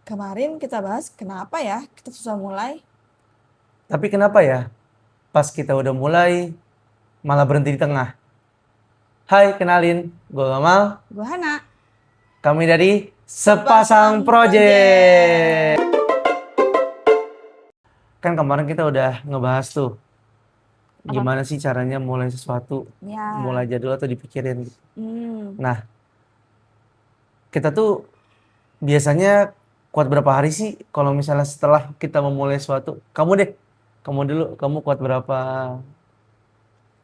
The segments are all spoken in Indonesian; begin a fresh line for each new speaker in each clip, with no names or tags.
Kemarin kita bahas kenapa ya kita susah mulai.
Tapi kenapa ya pas kita udah mulai malah berhenti di tengah? Hai, kenalin, gue Gamal.
Gua Hana,
Kami dari Sepasang
Sepasang
Project.
Project.
Kan kemarin kita udah ngebahas tuh
Apa tuh?
gimana sih caranya mulai sesuatu, mulai
Ya,
jadul atau dipikirin gitu.
hmm,
Nah, kita tuh biasanya kuat berapa hari sih kalau misalnya setelah kita memulai sesuatu? Kamu deh, kamu dulu, kamu kuat berapa?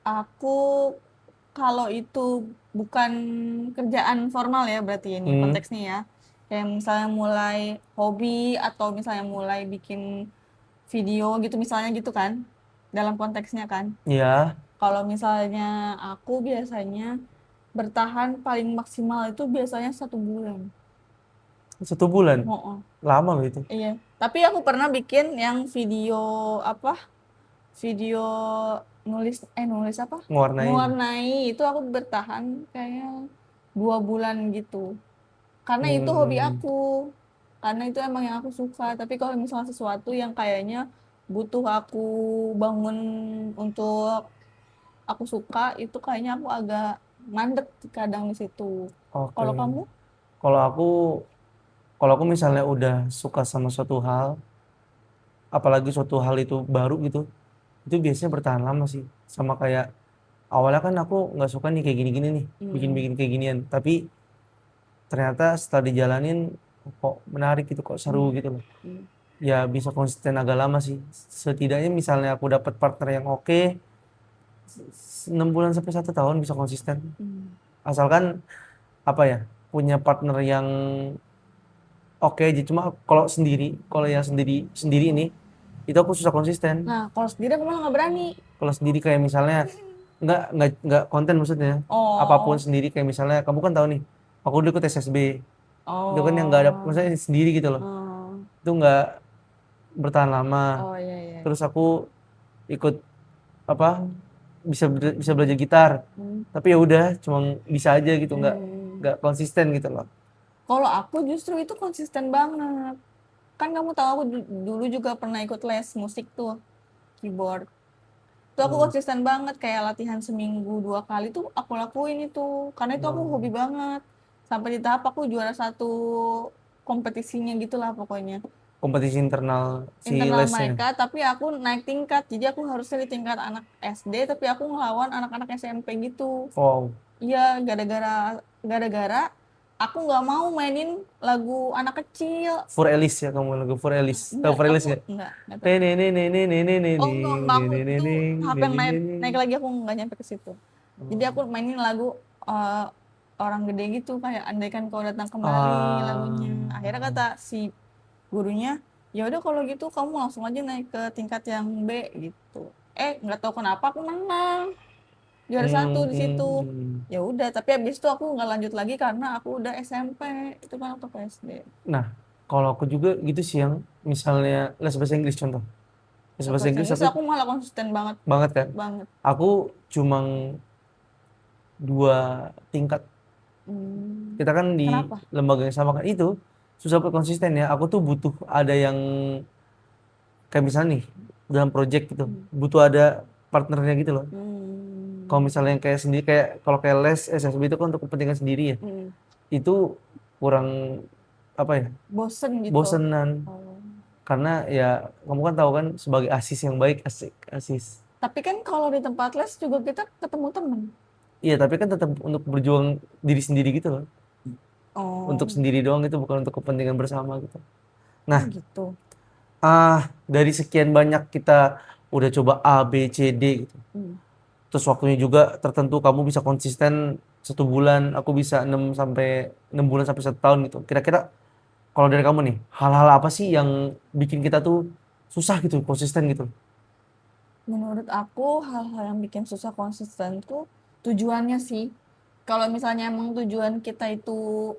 aku kalau itu bukan kerjaan formal ya berarti ini
Hmm,
konteksnya ya. Kayak misalnya mulai hobi atau misalnya mulai bikin video gitu misalnya gitu kan. Dalam konteksnya kan.
ya,
Kalau misalnya aku biasanya bertahan paling maksimal itu biasanya 1 bulan.
1 bulan.
Oh,
Lama loh itu.
iya. Tapi aku pernah bikin yang video apa? Video nulis apa?
Ngewarnain.
Mewarnai itu aku bertahan kayak 2 bulan gitu. Karena itu hobi
Hmm,
aku. Karena itu emang yang aku suka. Tapi kalau misalnya sesuatu yang kayaknya butuh aku bangun untuk aku suka, itu kayaknya aku agak mandek kadang di situ.
oke.
Kalau kamu?
Kalau aku, kalau aku misalnya udah suka sama suatu hal, apalagi suatu hal itu baru gitu, itu biasanya bertahan lama sih. Sama kayak awalnya kan aku nggak suka nih kayak gini-gini nih,
Hmm.
bikin-bikin kayak ginian. Tapi ternyata setelah dijalanin, kok menarik gitu, kok seru
Hmm.
gitu loh.
Hmm.
Ya bisa konsisten agak lama sih. Setidaknya misalnya aku dapat partner yang oke, 6 bulan sampai 1 tahun bisa konsisten.
Hmm.
Asalkan apa ya, punya partner yang oke aja. Cuma kalau yang sendiri sendiri ini, itu aku susah konsisten.
Nah, kalau sendiri aku malah nggak berani.
Kalau sendiri kayak misalnya nggak konten maksudnya. Apapun
Oh,
sendiri kayak misalnya kamu kan tahu nih, aku dulu ikut SSB. Itu kan yang nggak ada
oh,
maksudnya sendiri gitu loh.
oh,
Itu nggak bertahan lama.
oh iya iya.
Terus aku ikut apa bisa belajar gitar.
Hmm.
Tapi ya udah cuma bisa aja gitu,
Hmm.
nggak konsisten gitu loh.
Kalau aku justru itu konsisten banget. Kan kamu tahu aku dulu juga pernah ikut les musik tuh, keyboard. Itu aku
Hmm.
konsisten banget kayak latihan seminggu 2 kali tuh aku lakuin itu. Karena itu aku hobi
Hmm.
banget. Sampai di tahap aku juara satu kompetisinya gitulah pokoknya.
Kompetisi internal si
Internal
lesnya.
mereka, tapi aku naik tingkat. Jadi aku harusnya di tingkat anak SD, tapi aku ngelawan anak-anak SMP gitu.
Wow.
Iya, gara-gara aku nggak mau mainin lagu anak kecil.
For Alice ya, kamu lagu For Alice. Tahu
Enggak,
For
aku
Alice nggak?
enggak tahu. Oh enggak, aku itu tahap yang naik naik lagi aku nggak nyampe ke situ. Jadi aku mainin lagu eh, orang gede gitu kayak andaikan kau datang kembali
Ah,
lagunya. Akhirnya kata si gurunya, ya udah kalau gitu kamu langsung aja naik ke tingkat yang B gitu. Nggak tahu kenapa aku menang juara satu di situ.
hmm.
Ya udah, tapi habis itu aku nggak lanjut lagi karena aku udah SMP. Itu kan waktu SD.
Nah, kalau aku juga gitu sih yang misalnya les bahasa Inggris contoh. Les
Waktu
bahasa
bahasa
Inggris
Inggris
aku
aku malah konsisten banget
banget kan.
banget.
Aku cuma 2 tingkat.
Hmm,
Kita kan di
kenapa?
lembaga yang sama kan itu susah buat konsisten ya. Aku tuh butuh ada yang kayak misalnya nih dalam project gitu,
Hmm.
butuh ada partnernya gitu loh. Kalau
Hmm.
misalnya yang kayak sendiri kalau kayak les SSB itu kan untuk kepentingan sendiri ya.
Hmm.
Itu kurang apa ya?
Bosen gitu.
Bosenan.
Oh.
Karena ya kamu kan tahu kan sebagai asis yang baik asik asis.
Tapi kan kalau di tempat les juga kita ketemu temen.
Iya, tapi kan tetap untuk berjuang diri sendiri gitu loh. Untuk
Oh,
sendiri doang itu bukan untuk kepentingan bersama gitu.
oh
Nah,
gitu.
dari sekian banyak kita udah coba A, B, C, D gitu.
Hmm.
Terus waktunya juga tertentu kamu bisa konsisten 1 bulan, aku bisa 6 bulan sampai 1 tahun gitu. Kira-kira kalau dari kamu nih, hal-hal apa sih yang bikin kita tuh susah gitu, konsisten gitu?
Menurut aku hal-hal yang bikin susah konsisten tuh tujuannya sih. Kalau misalnya emang tujuan kita itu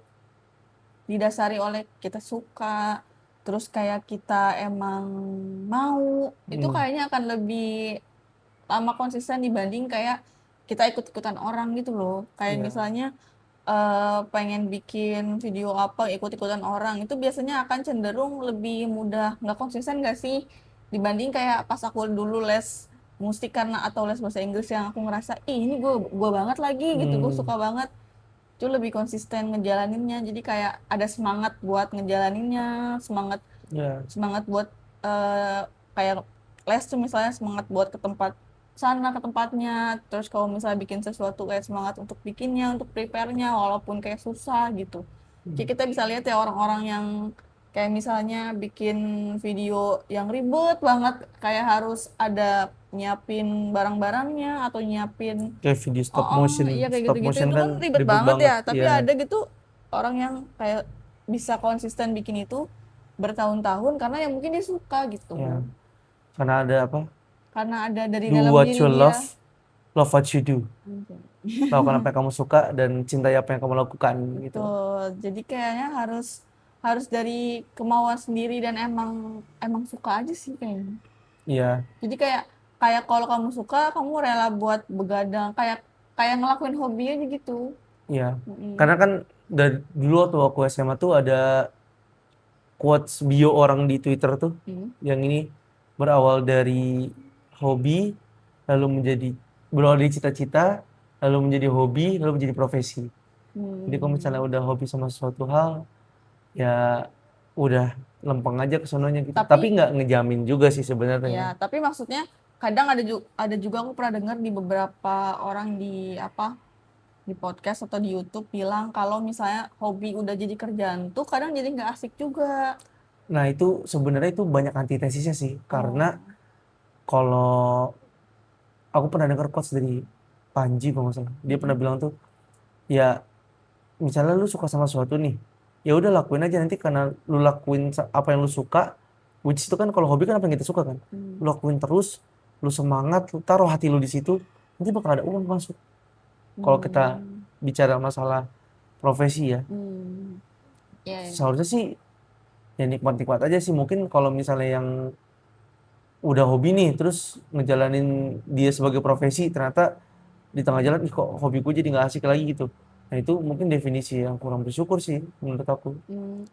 didasari oleh kita suka, terus kayak kita emang mau, itu
Hmm.
kayaknya akan lebih lama konsisten dibanding kayak kita ikut-ikutan orang gitu loh. Kayak
Ya.
misalnya pengen bikin video apa ikut-ikutan orang itu biasanya akan cenderung lebih mudah nggak konsisten nggak sih dibanding kayak pas aku dulu les musik karena atau les bahasa Inggris yang aku ngerasa ih ini gue banget lagi gitu gue
Hmm,
suka banget itu lebih konsisten ngejalaninnya jadi kayak ada semangat buat ngejalaninnya semangat
ya,
semangat buat kayak les tuh misalnya semangat buat ke tempat sana ke tempatnya terus kalau misalnya bikin sesuatu kayak semangat untuk bikinnya untuk prepare-nya walaupun kayak susah gitu jadi kita bisa lihat ya orang-orang yang kayak misalnya bikin video yang ribet banget kayak harus ada nyiapin barang-barangnya atau nyiapin
kayak video
oh, oh iya kayak
stop
gitu-gitu
motion
itu
kan
kan ribet
ribet
banget
banget
ya tapi
ya.
ada gitu orang yang kayak bisa konsisten bikin itu bertahun-tahun karena ya mungkin dia suka gitu
Ya, karena ada apa,
karena ada dari
do
dalam
what
diri
you
dia.
love what you do, lakukan apa yang kamu suka dan cintai apa yang kamu lakukan gitu.
Betul jadi kayaknya harus harus dari kemauan sendiri dan emang emang suka aja sih kayaknya
Iya,
jadi kayak kayak kalau kamu suka kamu rela buat begadang kayak kayak ngelakuin hobi aja gitu.
iya,
Mm-mm.
karena kan dari dulu waktu aku SMA tuh ada quotes bio orang di Twitter tuh
Mm.
yang ini berawal dari hobi, lalu menjadi berawal dari cita-cita, lalu menjadi hobi, lalu menjadi profesi. Jadi kalau misalnya
Hmm.
udah hobi sama suatu hal, ya udah lempeng aja ke sononya gitu. Tapi
Tapi
nggak ngejamin juga sih sebenarnya.
ya, tapi maksudnya kadang ada juga aku pernah dengar di beberapa orang di apa di podcast atau di YouTube bilang kalau misalnya hobi udah jadi kerjaan tuh kadang jadi nggak asik juga.
Nah itu sebenarnya itu banyak antitesisnya sih. Karena
Oh.
kalau aku pernah dengar quotes dari Panji kalau nggak salah. Dia pernah
Mm-mm.
bilang tuh, ya misalnya lu suka sama sesuatu nih, ya udah lakuin aja nanti karena lu lakuin apa yang lu suka, which itu kan kalau hobi kan apa yang kita suka kan,
Hmm.
lu lakuin terus, lu semangat, lu taruh hati lu di situ, nanti bakal ada uang masuk. Kalau kita
Hmm.
bicara masalah profesi ya,
Hmm. Ya, ya.
seharusnya sih ya nikmat-nikmat aja sih. Mungkin kalau misalnya yang udah hobi nih, terus ngejalanin dia sebagai profesi, ternyata di tengah jalan, ih kok hobiku jadi nggak asik lagi gitu. Nah itu mungkin definisi yang kurang bersyukur sih menurut aku.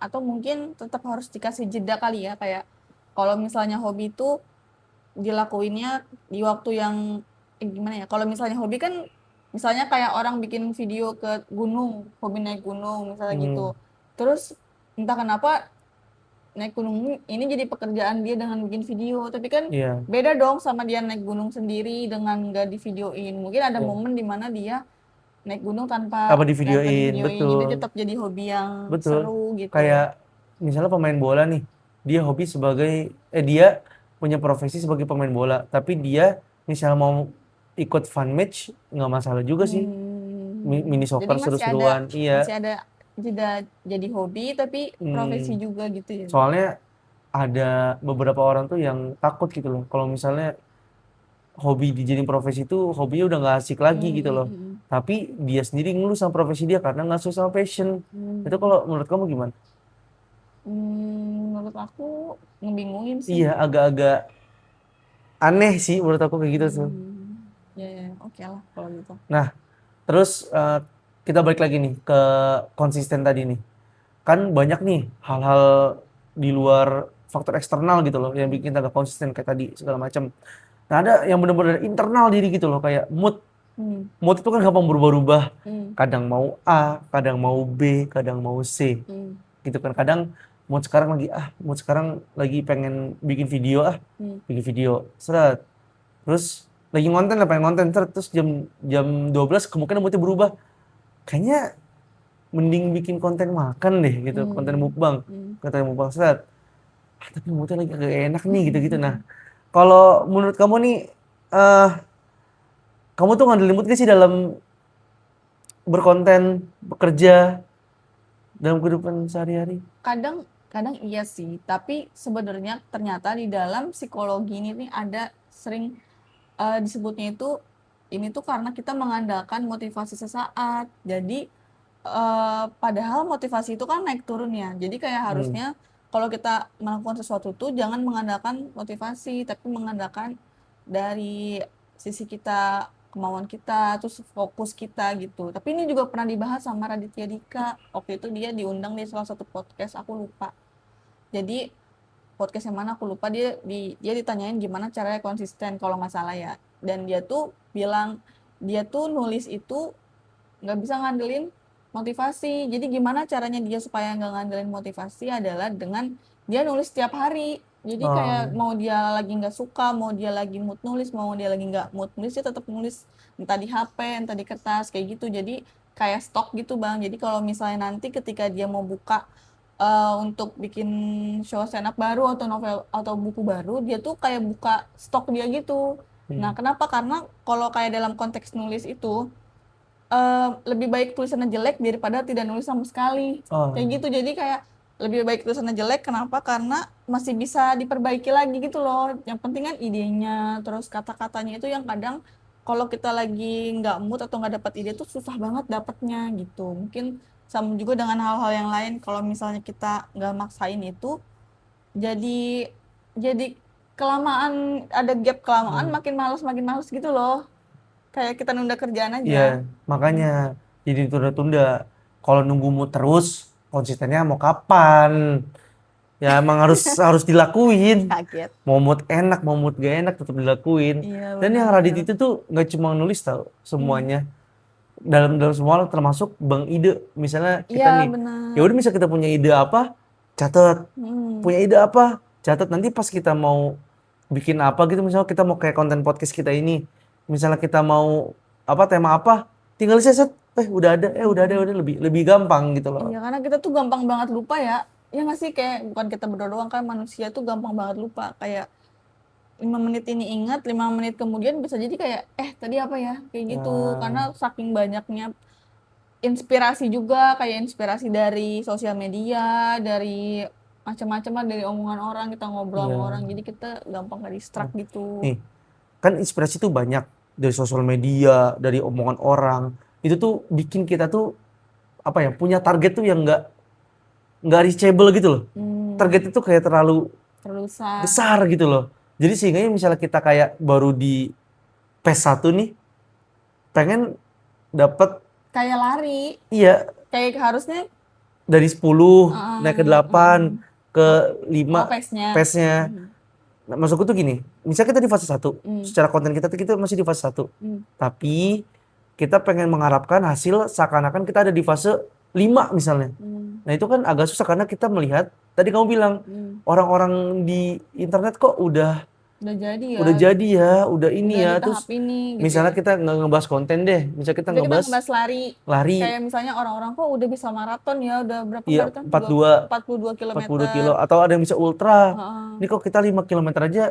Atau mungkin tetap harus dikasih jeda kali ya kayak kalau misalnya hobi itu dilakuinnya di waktu yang gimana ya kalau misalnya hobi kan misalnya kayak orang bikin video ke gunung hobi naik gunung misalnya
Hmm,
gitu terus entah kenapa naik gunung ini jadi pekerjaan dia dengan bikin video tapi kan
iya,
beda dong sama dia naik gunung sendiri dengan nggak di videoin mungkin ada
iya.
momen dimana dia naik gunung
Apa
tanpa di
di videoin,
videoin jadi
betul,
tetap jadi hobi yang
betul.
seru gitu.
Kayak misalnya pemain bola nih, dia hobi sebagai, dia punya profesi sebagai pemain bola, tapi dia misalnya mau ikut fun match, nggak masalah juga sih. Mini
Jadi
soccer seru-seruan, iya.
masih ada jeda jadi hobi tapi profesi
Hmm,
juga gitu ya.
soalnya ada beberapa orang tuh yang takut gitu loh. Kalau misalnya hobi dijadiin profesi itu, hobinya udah nggak asik lagi
Hmm,
gitu
hmm,
loh.
hmm,
Tapi dia sendiri ngeluh sama profesi dia karena nggak sesuai sama passion. Itu
hmm.
kalau menurut kamu gimana?
Menurut aku ngebingungin sih.
Iya, agak-agak aneh sih menurut aku kayak gitu tuh.
Ya, ya, oke lah kalau gitu.
Nah, terus kita balik lagi nih ke konsisten tadi nih. Kan banyak nih hal-hal di luar faktor eksternal gitu loh yang
Hmm,
bikin kita gak konsisten kayak tadi segala macam. Nah, ada yang benar-benar internal diri gitu loh kayak mood.
hmm,
Mood itu kan gampang berubah-ubah.
hmm,
Kadang mau A, kadang mau B, kadang mau C.
hmm,
Gitu kan. Kadang mood sekarang lagi pengen bikin video
hmm,
bikin video. Seret. Terus lagi ngonten apa yang ngonten terus jam jam 12 kemungkinan moodnya berubah. Kayaknya mending bikin konten makan deh gitu, konten
hmm,
mukbang.
hmm.
Konten mukbang seret. Tapi moodnya lagi agak enak nih gitu-gitu. Nah, kalau menurut kamu nih eh kamu tuh ngandelin mood gak sih dalam berkonten, bekerja, dalam kehidupan sehari-hari?
Kadang kadang iya sih, tapi sebenarnya ternyata di dalam psikologi ini nih ada sering disebutnya itu ini tuh karena kita mengandalkan motivasi sesaat. Jadi padahal motivasi itu kan naik turun ya. Jadi kayak
Hmm,
harusnya kalau kita melakukan sesuatu tuh jangan mengandalkan motivasi, tapi mengandalkan dari sisi kita kemauan kita, terus fokus kita gitu. Tapi ini juga pernah dibahas sama Raditya Dika. Waktu itu dia diundang di salah satu podcast, aku lupa. Jadi podcast yang mana aku lupa, dia ditanyain gimana caranya konsisten kalau nggak salah ya. Dan dia tuh bilang dia tuh nulis itu nggak bisa ngandelin motivasi. Jadi gimana caranya dia supaya nggak ngandelin motivasi adalah dengan dia nulis setiap hari. Jadi kayak
Oh,
mau dia lagi nggak suka, mau dia lagi mood nulis, mau dia lagi nggak mood nulis, dia tetap nulis entah di HP, entah di kertas kayak gitu. Jadi kayak stok gitu Bang. Jadi kalau misalnya nanti ketika dia mau buka untuk bikin show stand up baru atau novel atau buku baru, dia tuh kayak buka stok dia gitu. Nah,
hmm.
kenapa? Karena kalau kayak dalam konteks nulis itu lebih baik tulisannya jelek daripada tidak nulis sama sekali. Kayak
Oh,
gitu. Jadi kayak lebih baik tulisannya jelek, kenapa? Karena masih bisa diperbaiki lagi gitu loh. Yang penting kan idenya, terus kata-katanya itu yang kadang kalau kita lagi nggak mood atau nggak dapat ide tuh susah banget dapetnya gitu. Mungkin sama juga dengan hal-hal yang lain. Kalau misalnya kita nggak maksain itu, jadi jadi kelamaan, ada gap kelamaan,
hmm.
makin males gitu loh. Kayak kita nunda kerjaan
Iya,
aja.
makanya jadi tunda-tunda. Kalau nunggu mood terus, konsistennya mau kapan? Ya emang harus harus dilakuin.
Kaget.
Mau mood enak, mau mood gak enak tetap dilakuin.
Iya
Dan yang Radit
benar.
itu tuh nggak cuma nulis tau
Hmm.
semuanya. Dalam semua hal termasuk Bang Ide. Misalnya kita
Iya
nih, ya
benar.
udah bisa kita punya ide apa, catat.
Hmm.
Punya ide apa, catat. Nanti pas kita mau bikin apa gitu, misalnya kita mau kayak konten podcast kita ini, misalnya kita mau apa tema apa, tinggal set, udah lebih lebih gampang gitu loh.
Iya karena kita tuh gampang banget lupa ya. Ya nggak sih, kayak bukan kita berdua doang kan, manusia tuh gampang banget lupa. Kayak 5 menit ini ingat, 5 menit kemudian bisa jadi kayak tadi apa ya, kayak gitu. Karena
Nah,
saking banyaknya inspirasi juga, kayak inspirasi dari sosial media, dari macam-macam lah, dari omongan orang, kita ngobrol sama
iya.
orang, jadi kita gampang ke distract gitu.
Nih, kan inspirasi tuh banyak dari sosial media, dari omongan orang. Itu tuh bikin kita tuh apa ya, punya target tuh yang nggak reachable gitu loh.
Hmm,
Target itu kayak terlalu
terlalu besar.
besar gitu loh. Jadi sehingga misalnya kita kayak baru di PES 1 nih, pengen dapat,
Kayak lari,
iya,
kayak harusnya
dari 10 naik ke
eh,
8 ke
oh, oh
5
pace-nya.
PES-nya.
Hmm,
Nah, maksudku tuh gini, misalnya kita di fase 1,
hmm,
secara konten kita tuh kita masih di fase 1.
hmm,
Tapi kita pengen mengharapkan hasil seakan-akan kita ada di fase 5 misalnya.
hmm,
Nah, itu kan agak susah karena kita melihat, tadi kamu bilang,
hmm.
orang-orang di internet kok
Udah jadi ya,
udah jadi ya, udah
udah
ini
di
ya.
tahap
Terus
ini gitu
misalnya
ya.
kita nggak ngebahas konten deh, misalnya kita
Jadi kita
ngebahas
ngebahas lari,
lari,
kayak misalnya orang-orang kok udah bisa maraton ya, udah berapa
iya,
maraton?
42
42
42
kilometer.
kilo atau ada yang bisa ultra.
Heeh.
Ini kok kita 5 kilometer aja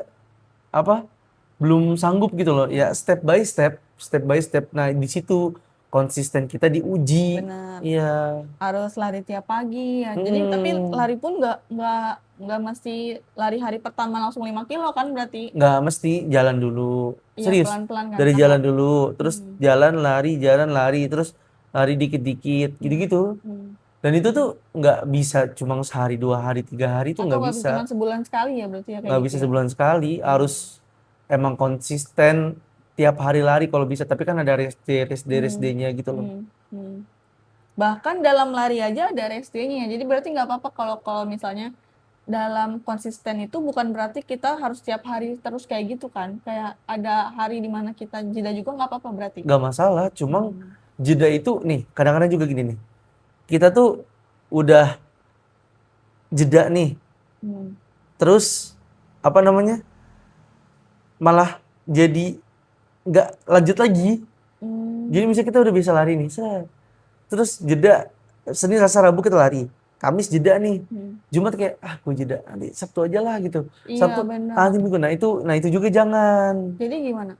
apa belum sanggup gitu loh. Ya
Hmm,
step by step, step by step. Nah, di situ konsisten kita diuji.
bener.
Iya.
Harus lari tiap pagi ya. Jadi tapi
Hmm,
lari pun nggak mesti lari hari pertama langsung 5 kilo kan berarti.
nggak mesti jalan dulu.
Iya
Serius.
pelan-pelan kan
Dari
karena
jalan dulu, terus
hmm,
jalan lari, terus lari dikit-dikit,
hmm,
gitu-gitu.
hmm.
Dan itu tuh nggak bisa cuma sehari, 2 hari, 3 hari itu
Atau
nggak
nggak
bisa.
cuma sebulan sekali ya berarti ya kayak
Nggak
gitu
bisa
ya.
sebulan sekali,
Hmm,
harus emang konsisten tiap hari lari kalau bisa. Tapi kan ada
hmm,
RSD-nya gitu loh.
hmm, hmm. Bahkan dalam lari aja ada rest-nya. Jadi berarti nggak apa-apa kalau kalau misalnya dalam konsisten itu bukan berarti kita harus tiap hari terus kayak gitu kan. Kayak ada hari di mana kita jeda juga nggak apa-apa berarti.
Nggak masalah, cuma
Hmm,
jeda itu nih, kadang-kadang juga gini nih. Kita tuh udah jeda nih,
hmm,
terus apa namanya, malah jadi nggak lanjut lagi. Jadi
hmm,
misalnya kita udah bisa lari nih, set. Terus jeda Senin, Selasa, Rabu kita lari. Kamis jeda nih.
hmm.
Jumat kayak gue jeda nanti Sabtu aja lah gitu.
Iya
Sabtu
benar.
nanti Minggu. Nah itu juga jangan.
Jadi gimana?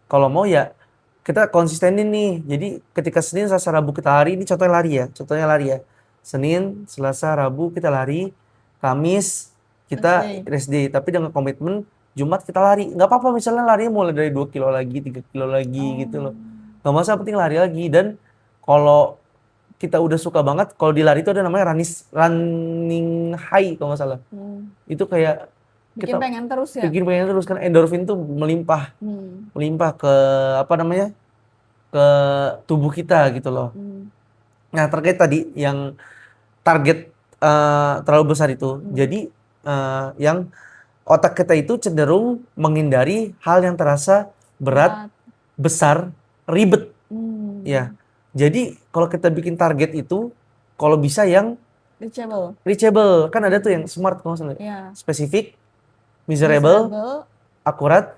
Kalau mau ya kita konsistenin nih. Jadi ketika Senin, Selasa, Rabu kita lari, ini contohnya lari ya. Contohnya lari ya. Senin, Selasa, Rabu kita lari. Kamis
Rest
kita
day.
rest day. Tapi dengan komitmen Jumat kita lari. Nggak apa-apa misalnya larinya mulai dari 2 kilo lagi, 3 kilo lagi
Oh.
gitu loh. Nggak masalah, penting lari lagi. Dan kalau kita udah suka banget, kalau di lari itu ada namanya running high kalau nggak salah.
Hmm.
Itu kayak
Bikin
kita
pengen terus ya.
bikin pengen terus kan, endorfin tuh melimpah
Hmm.
melimpah ke apa namanya, ke tubuh kita gitu loh.
Hmm.
Nah, terkait tadi yang target terlalu besar itu. Jadi yang otak kita itu cenderung menghindari hal yang terasa berat,
Berat.
besar, ribet. Ya.
Hmm.
Jadi kalau kita bikin target itu, kalau bisa yang
Reachable.
reachable. Kan ada tuh yang smart kalau nggak salah.
Ya.
Spesifik, measurable,
Miserable,
akurat,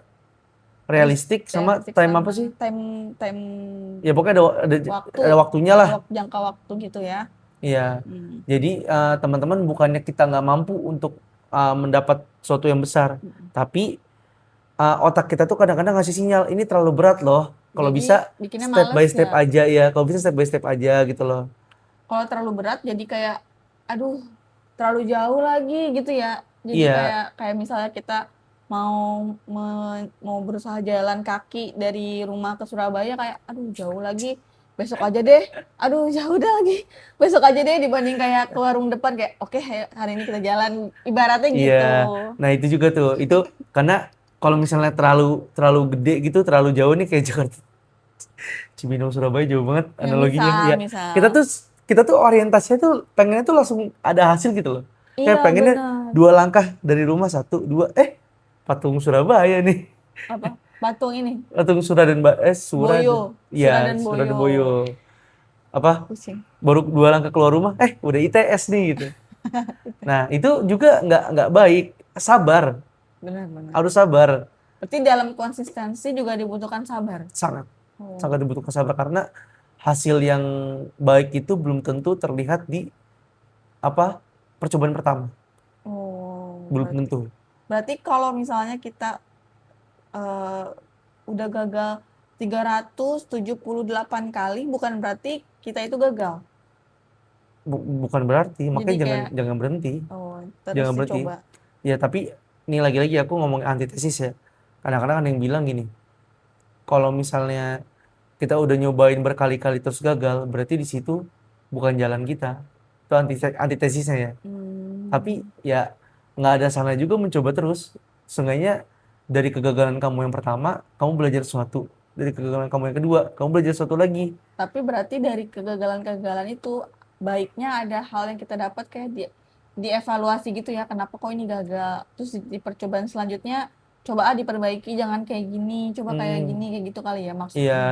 terus
realistik, sama
realistik
time apa
sama
sih?
time time
Ya pokoknya
waktu,
ada waktunya lah.
jangka waktu gitu ya.
Iya.
Hmm.
Jadi teman-teman bukannya kita nggak mampu untuk mendapat sesuatu yang besar, tapi otak kita tuh kadang-kadang ngasih sinyal ini terlalu berat loh. Kalau
Jadi
bisa
bikinnya
step
males
by
ya.
step aja ya. Kalau bisa step by step aja gitu loh.
Kalau terlalu berat jadi kayak aduh terlalu jauh lagi gitu ya. Jadi
Iya,
kayak misalnya kita mau berusaha jalan kaki dari rumah ke Surabaya kayak aduh jauh lagi. Besok aja deh. Aduh jauh dah lagi. Besok aja deh dibanding kayak ke warung depan kayak oke hari ini kita jalan ibaratnya
iya.
gitu.
Nah itu juga tuh. Itu karena kalau misalnya terlalu terlalu gede gitu, terlalu jauh nih kayak Jakarta, Cibinong, Surabaya jauh banget
Ya
analoginya.
misal
Ya, kita
misal.
tuh kita tuh orientasinya tuh pengennya tuh langsung ada hasil gitu loh. Kayak
Iya
pengennya
benar.
2 langkah dari rumah, satu, dua, patung Surabaya nih.
Apa? Patung ini.
Patung Suradan,
Boyo.
Suradan. Iya,
Suradan
Suradan
Boyo.
Boyo. Apa?
Pusing.
Baru 2 langkah keluar rumah, udah ITS nih gitu. Nah, itu juga nggak baik. Sabar,
Benar-benar.
harus sabar.
Berarti dalam konsistensi juga dibutuhkan sabar.
Sangat,
Oh.
sangat dibutuhkan sabar karena hasil yang baik itu belum tentu terlihat di apa percobaan pertama.
Oh,
Belum
berarti
tentu.
berarti kalau misalnya kita eh, udah gagal 378 kali, bukan berarti kita itu gagal.
Bukan berarti,
Jadi
makanya jangan
kayak
jangan berhenti.
oh, terus
Jangan berhenti.
dicoba.
Ya, tapi ini lagi-lagi aku ngomong antitesis ya. Kadang-kadang ada yang bilang gini, kalau misalnya kita udah nyobain berkali-kali terus gagal, berarti di situ bukan jalan kita. Itu antitesisnya ya. Tapi
Hmm.
ya nggak ada salahnya juga mencoba terus. Seenggaknya dari kegagalan kamu yang pertama, kamu belajar sesuatu. Dari kegagalan kamu yang kedua, kamu belajar sesuatu lagi.
Tapi berarti dari kegagalan-kegagalan itu baiknya ada hal yang kita dapat kayak dievaluasi gitu ya. Kenapa kok ini gagal? Terus di percobaan selanjutnya coba diperbaiki jangan kayak gini, coba kayak
Hmm,
gini kayak gitu kali ya maksudnya.
iya,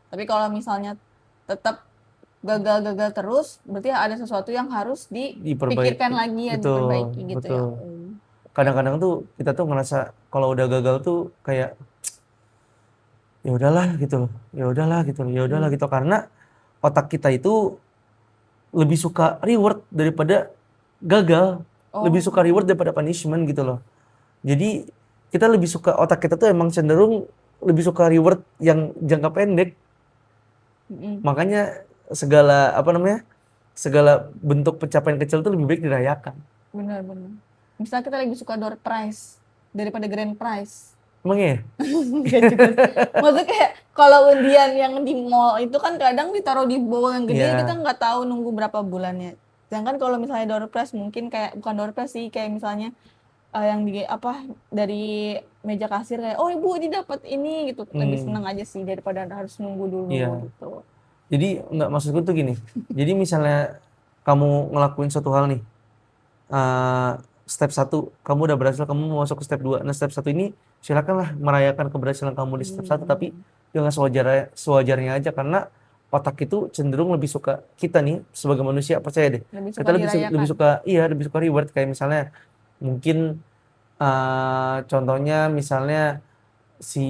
Tapi kalau misalnya tetap gagal-gagal terus, berarti ada sesuatu yang harus dipikirkan
diperbaiki.
lagi ya,
Betul,
diperbaiki gitu ya.
betul. Kadang-kadang tuh kita tuh ngerasa kalau udah gagal tuh kayak ya udahlah gitu loh. Ya udahlah gitu loh. Ya udahlah
Hmm.
gitu karena otak kita itu lebih suka reward daripada gagal. Lebih suka reward
Oh,
daripada punishment gitu loh. Jadi kita lebih suka otak kita tuh emang cenderung lebih suka reward yang jangka pendek.
mm-mm.
Makanya segala apa namanya? Segala bentuk pencapaian kecil tuh lebih baik dirayakan.
Benar-benar. Misalnya kita lebih suka door prize daripada grand prize.
Emang ya?
Enggak juga sih. Maksudnya kayak kalau undian yang di mall itu kan kadang ditaruh di bowl yang gede kita
Iya.
nggak tahu nunggu berapa bulannya. Sedangkan kalau misalnya door prize mungkin kayak bukan door prize sih kayak misalnya yang di apa dari meja kasir kayak oh ibu ini dapat ini gitu lebih
Hmm,
seneng aja sih daripada harus nunggu dulu
iya.
gitu.
Jadi nggak maksudku tuh gini. Jadi misalnya kamu ngelakuin suatu hal nih, eh, step satu kamu udah berhasil, kamu mau masuk ke step 2. Nah, step 1 ini silakanlah merayakan keberhasilan kamu di step 1, tapi
Hmm,
dengan sewajarnya aja karena otak itu cenderung lebih suka kita nih sebagai manusia, percaya deh.
lebih
Kita
suka
lebih
dirayakan.
suka iya, lebih suka reward kayak misalnya mungkin contohnya misalnya si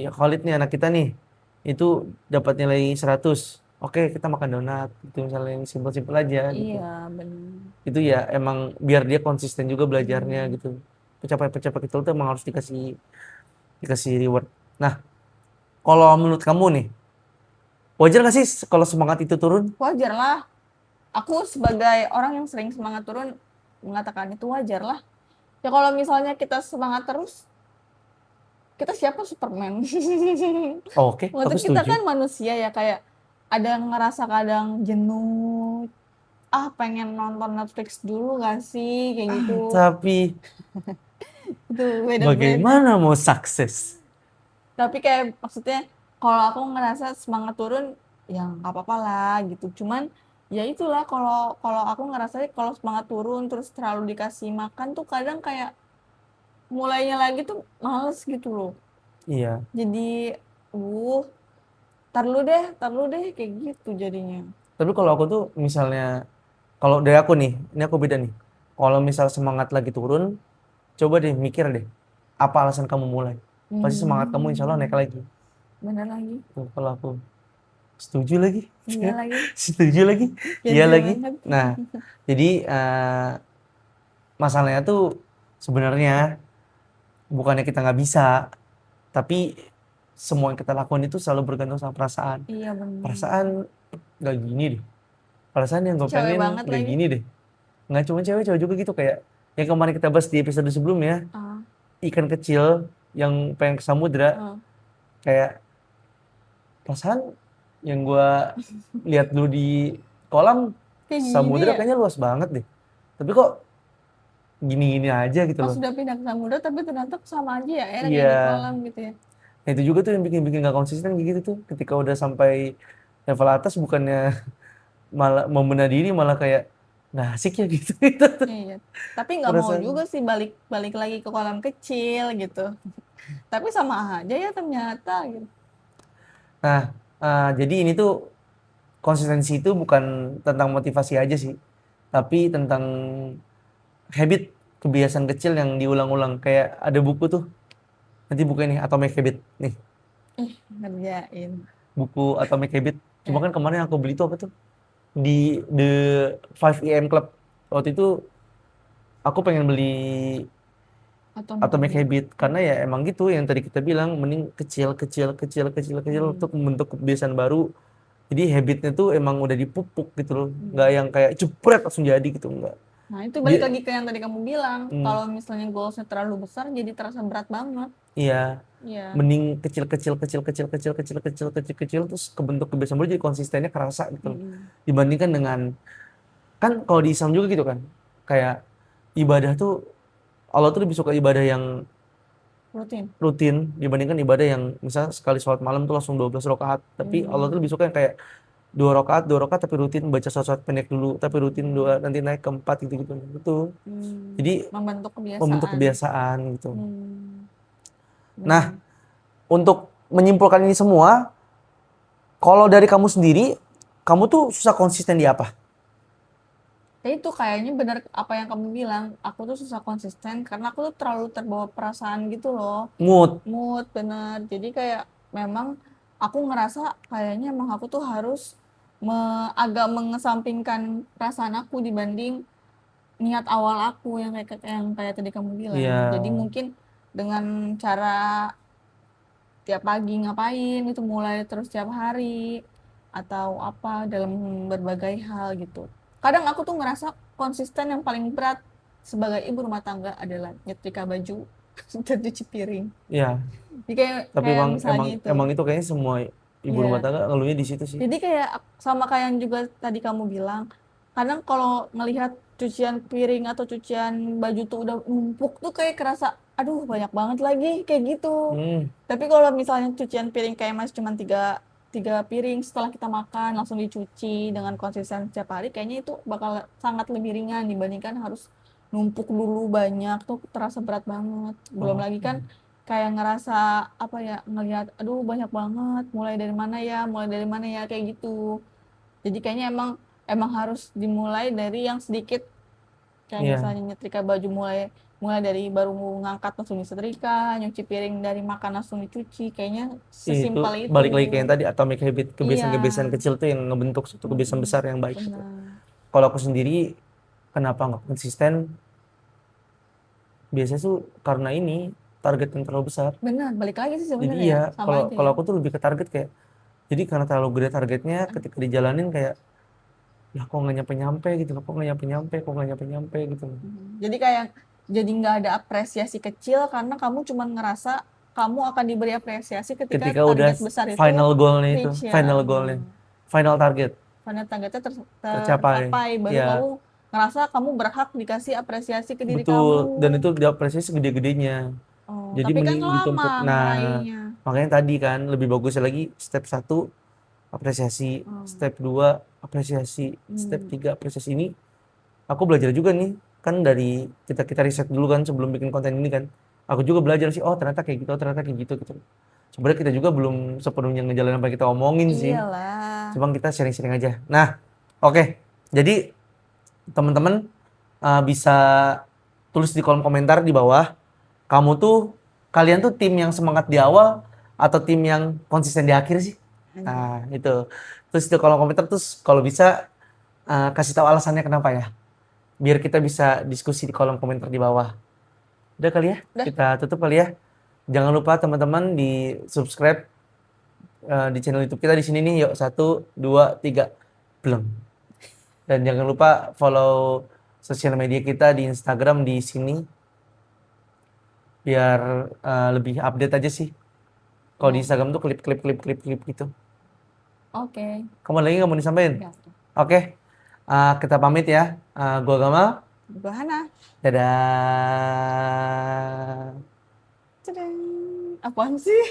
Khalid nih anak kita nih itu dapat nilai 100. Oke, kita makan donat gitu misalnya yang simpel-simpel aja gitu.
Iya benar.
Itu ya emang biar dia konsisten juga belajarnya
Hmm.
gitu. Pencapaian-pencapaian kecil itu emang harus dikasih dikasih reward. Nah, kalau menurut kamu nih, wajar gak sih kalau semangat itu turun?
Wajar lah. Aku sebagai orang yang sering semangat turun mengatakan itu wajar lah. Ya kalau misalnya kita semangat terus, kita siapa Superman?
Oh, oke, aku
Maksudnya kita
setuju.
kan manusia ya kayak ada yang ngerasa kadang jenuh, pengen nonton Netflix dulu gak sih kayak gitu.
Tapi
Itu beda-beda.
bagaimana mau sukses?
Tapi kayak maksudnya kalau aku ngerasa semangat turun ya nggak apa-apa lah gitu, cuman ya itulah, kalau kalau aku ngerasa kalau semangat turun terus terlalu dikasih makan tuh kadang kayak mulainya lagi tuh males gitu loh,
Iya.
jadi tar dulu deh kayak gitu jadinya.
Tapi kalau aku tuh misalnya, kalau dari aku nih, ini aku beda nih. Kalau misal semangat lagi turun, coba deh mikir deh, apa alasan kamu mulai? Pasti semangat kamu insya Allah naik
Hmm,
lagi.
bener lagi.
Tuh, kalau aku setuju lagi,
Iya lagi.
setuju lagi, iya
Genre
lagi.
banget.
Nah, jadi masalahnya tuh sebenarnya bukannya kita nggak bisa, tapi semua yang kita lakukan itu selalu bergantung sama perasaan.
Iya
Perasaan
bener.
nggak gini deh. Perasaan yang gue
Cewek
pengen
banget
nggak
lagi.
gini deh. Nggak cuma cewek, cowok juga gitu kayak yang kemarin kita bahas di episode sebelumnya,
Ah,
ikan kecil yang pengen ke samudra,
ah.
kayak perasaan yang gua lihat dulu di kolam
Kayak gini
samudra
ya.
kayaknya luas banget deh. Tapi kok gini-gini aja gitu
Pas
loh.
sudah pindah ke samudra tapi ternyata sama aja ya air
Iya.
kayak di kolam gitu ya.
Nah, itu juga tuh yang bikin-bikin gak konsisten kayak gitu tuh. Ketika udah sampai level atas bukannya malah membenahi diri malah kayak nggak asik ya gitu, gitu tuh
Iya. Tapi nggak mau
perasaan.
juga sih balik balik lagi ke kolam kecil gitu. Tapi sama aja ya ternyata gitu.
Nah, jadi ini tuh konsistensi itu bukan tentang motivasi aja sih, tapi tentang habit, kebiasaan kecil yang diulang-ulang. Kayak ada buku tuh, nanti buku ini Atomic Habit nih,
Ih, ngerjain.
buku Atomic Habit. Cuma
Ya,
kan kemarin aku beli tuh apa tuh di The 5 AM Club. Waktu itu aku pengen beli
atomic
Atomic
habit.
Habit karena ya emang gitu yang tadi kita bilang, mending kecil kecil kecil kecil kecil untuk
Hmm.
membentuk kebiasaan baru. Jadi habitnya tuh emang udah dipupuk gitu loh, nggak
Hmm.
yang kayak jepret langsung jadi gitu, enggak.
Nah, itu
Dia,
balik lagi ke yang tadi kamu bilang.
hmm,
Kalau misalnya goalsnya terlalu besar, jadi terasa berat banget.
iya,
Iya.
mending kecil kecil kecil kecil kecil kecil kecil kecil kecil terus kebentuk kebiasaan baru, jadi konsistennya kerasa gitu loh.
Mm-mm.
Dibandingkan dengan, kan kalau di Islam juga gitu kan, kayak ibadah tuh Allah tuh lebih suka ibadah yang
Rutin.
rutin dibandingkan ibadah yang misal sekali sholat malam tuh langsung 12 rakaat. Tapi Allah tuh
Hmm.
lebih suka yang kayak dua rakaat tapi rutin baca sholat pendek dulu tapi rutin dua,
Hmm.
nanti naik ke 4 gitu gitu betul. Jadi
Membentuk
membentuk
kebiasaan.
kebiasaan gitu.
Hmm.
Nah,
Benar.
untuk menyimpulkan ini semua, kalau dari kamu sendiri, kamu tuh susah konsisten di apa?
Ya itu kayaknya benar apa yang kamu bilang. Aku tuh susah konsisten karena aku tuh terlalu terbawa perasaan gitu loh.
Mood.
Mood, bener. Jadi kayak memang aku ngerasa kayaknya emang aku tuh harus agak mengesampingkan perasaan aku dibanding niat awal aku yang kayak tadi kamu
Iya.
bilang. Jadi mungkin dengan cara tiap pagi ngapain itu mulai terus tiap hari atau apa dalam berbagai hal gitu. Kadang aku tuh ngerasa konsisten yang paling berat sebagai ibu rumah tangga adalah nyetrika baju dan cuci piring.
Iya.
Jadi kayak
Tapi
kayak
emang emang
misalnya itu.
emang itu kayaknya semua ibu rumah
Ya.
tangga ngeluhnya di situ sih.
Jadi kayak sama kayak yang juga tadi kamu bilang, kadang kalau ngelihat cucian piring atau cucian baju tuh udah numpuk tuh kayak kerasa, aduh banyak banget lagi kayak gitu.
Hmm.
Tapi kalau misalnya cucian piring kayak masih cuma tiga, tiga piring setelah kita makan langsung dicuci dengan konsisten setiap hari, kayaknya itu bakal sangat lebih ringan dibandingkan harus numpuk dulu banyak tuh terasa berat banget. Belum
Oh.
lagi kan kayak ngerasa apa ya ngelihat aduh banyak banget mulai dari mana ya kayak gitu, jadi kayaknya emang emang harus dimulai dari yang sedikit, kayak
Iya.
misalnya nyetrika baju mulai mulai dari baru ngangkat langsung disetrika, nyuci piring dari makan langsung dicuci, kayaknya
Itu
sesimpel itu.
balik lagi ke yang tadi Atomic Habit,
Iya.
kebiasaan-kebiasaan kecil tuh yang ngebentuk suatu kebiasaan
Mm-mm.
besar yang baik gitu.
Benar.
Kalau aku sendiri kenapa nggak konsisten? Biasanya tuh karena ini target yang terlalu besar.
Benar, balik lagi sih
Jadi
sebenarnya
iya,
ya sama
kalau
aja
kalau
ya.
aku tuh lebih ke target kayak, jadi karena terlalu gede targetnya, ketika dijalanin kayak, lah kok nggak nyampe-nyampe gitu, kok nggak nyampe-nyampe, kok nggak nyampe-nyampe gitu.
Jadi kayak jadi nggak ada apresiasi kecil karena kamu cuma ngerasa kamu akan diberi apresiasi ketika
Ketika udah
target besar itu
final goalnya itu,
reach ya.
final goalnya, final target
Karena targetnya
tercapai,
tercapai, baru
ya
kamu ngerasa kamu berhak dikasih apresiasi ke diri
betul.
kamu.
Dan itu diapresiasi segede-gedenya.
Oh,
Jadi
tapi kan
mending
lama
ditumpuk. Nah,
ngeraihnya.
Makanya tadi kan lebih bagusnya lagi step 1 apresiasi, step 2 apresiasi, step 3 apresiasi. Ini aku belajar juga nih kan dari kita riset dulu kan sebelum bikin konten ini kan. Aku juga belajar sih, oh ternyata kayak gitu, oh ternyata kayak gitu gitu. Sebenarnya kita juga belum sepenuhnya ngejalanin apa yang kita omongin sih.
Iyalah.
Cuma kita sharing-sharing aja. Nah, oke. Jadi teman-teman bisa tulis di kolom komentar di bawah, kalian tuh tim yang semangat di awal atau tim yang konsisten di akhir sih? Nah, itu. Terus di kolom komentar terus kalau bisa kasih tahu alasannya kenapa ya. Biar kita bisa diskusi di kolom komentar di bawah. Udah kali ya?
Udah.
Kita tutup kali ya. Jangan lupa teman-teman di subscribe di channel YouTube kita di sini nih. Yuk, 1, 2, 3. Belum. Dan jangan lupa follow sosial media kita di Instagram di sini. Biar lebih update aja sih. Kalau di Instagram tuh klip gitu.
Oke.
Kamu lagi nggak mau disampaikan?
Enggak.
Oke. Kita pamit ya. Gua Gamal.
Gua Hana.
Dadah.
Tadang. Apaan sih?